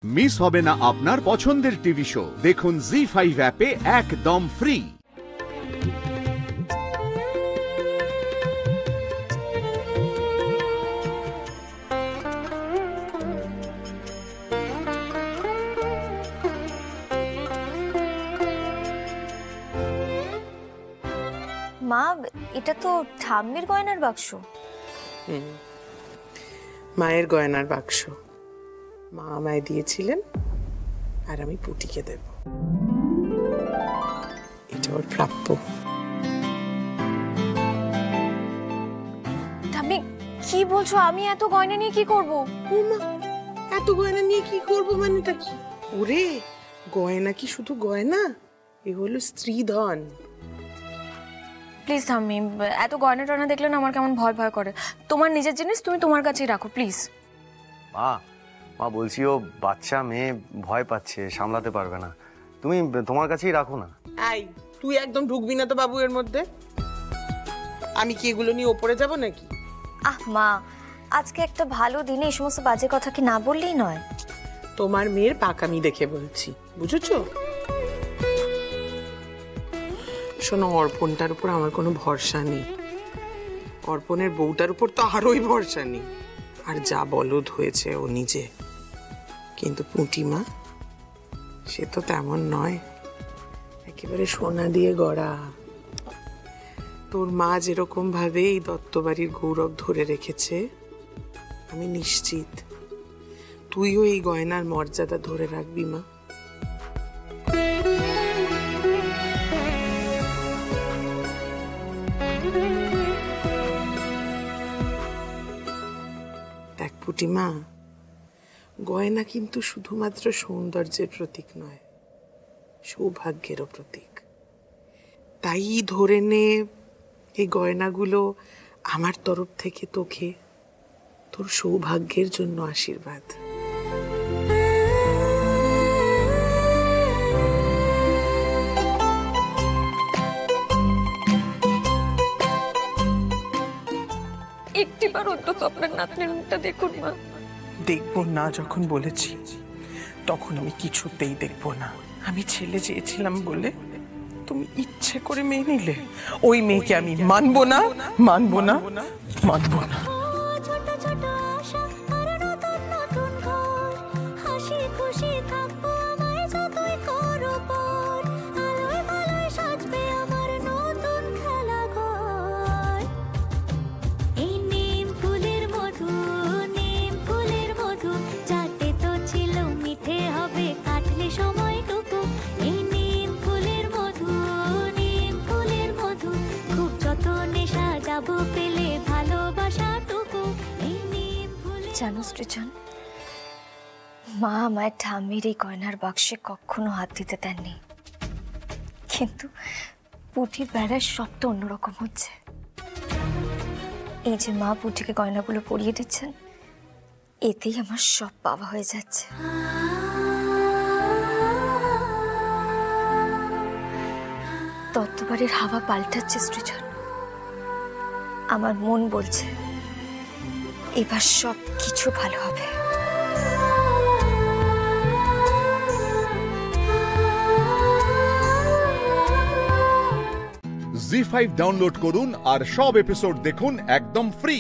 Miss হবে না আপনার পছন্দের টিভি শো। দেখুন জি5 অ্যাপে একদম ফ্রি। মা, এটা তো ঠাম্মির গয়নার বাক্স। মায়ের গয়নার বাক্স মা আমায় দিয়েছিলেন, আর আমি পুটিকে দেব। এটা ওর প্রাপ্য। ঠাম্মি, কি বলছো? আমি এত গয়না নিয়ে কি করব? এত গয়না নিয়ে কি করব মানেটা কি? ওরে, গয়না কি শুধু গয়না? এ হলো স্ত্রী ধন। প্লিজ ঠাম্মি, এত গয়না টয়না দেখলে না আমার কেমন ভয় ভয় করে। তোমার নিজের জিনিস তুমি তোমার কাছেই রাখো প্লিজ। মা বলছি, ও বাচ্চা মেয়ে, ভয় পাচ্ছে, সামলাতে পারবে না। তুমি তোমার কাছেই রাখো না। এই, তুই একদম ঢুকবি না তো বাবু এর মধ্যে। আমি কি এগুলো নিয়ে ওপরে যাব নাকি? মা, আজকে একটা ভালো দিনে এই সমস্ত বাজে কথা কি না বললেই নয়। তোমার মেয়ের পাকামি দেখে বলছি, বুঝেছো? শোনো, অর্পণটার উপর আমার কোনো ভরসা নেই। অর্পণের বউটার উপর তো আরোই ভরসা নেই। আর যা বলদ হয়েছে ও নিজে, কিন্তু পুঁটিমা সে তো তেমন নয়, একেবারে সোনা দিয়ে গড়া। তোর মা যেরকম ভাবে এই দত্তবাড়ির গৌরব ধরে রেখেছে, আমি নিশ্চিত তুইও এই গয়নার মর্যাদা ধরে রাখবি মা। দেখ পুটিমা, গয়না কিন্তু শুধুমাত্র সৌন্দর্যের প্রতীক নয়, সৌভাগ্যেরও প্রতীক। তাই ধরে নে এই গয়নাগুলো আমার তরফ থেকে তোকে তোর সৌভাগ্যের জন্য আশীর্বাদ। একটিবার অন্তত আপনার নাতনির মুখটা দেখুন মা। দেখবো না যখন বলেছি, তখন আমি কিছুতেই দেখবো না। আমি ছেলে চেয়েছিলাম বলে তুমি ইচ্ছে করে মেয়ে নিলে। ওই মেয়েকে আমি মানবো না, মানবো না, মানবো না। জানো সৃজন, মা আমায় ঠাম্মির এই গয়নার বাক্সে কখনো হাত দিতে দেননি, কিন্তু পুটির বেড়ায় সব তো অন্যরকম হচ্ছে। এই যে মা পুটিকে গয়নাগুলো পরিয়ে দিচ্ছেন, এতেই আমার সব পাওয়া হয়ে যাচ্ছে। দত্তবাড়ির হাওয়া পাল্টাচ্ছে সৃজন। আমার মন বলছে এবার সব কিছু ভালো হবে। জি5 ডাউনলোড করুন আর সব এপিসোড দেখুন একদম ফ্রি।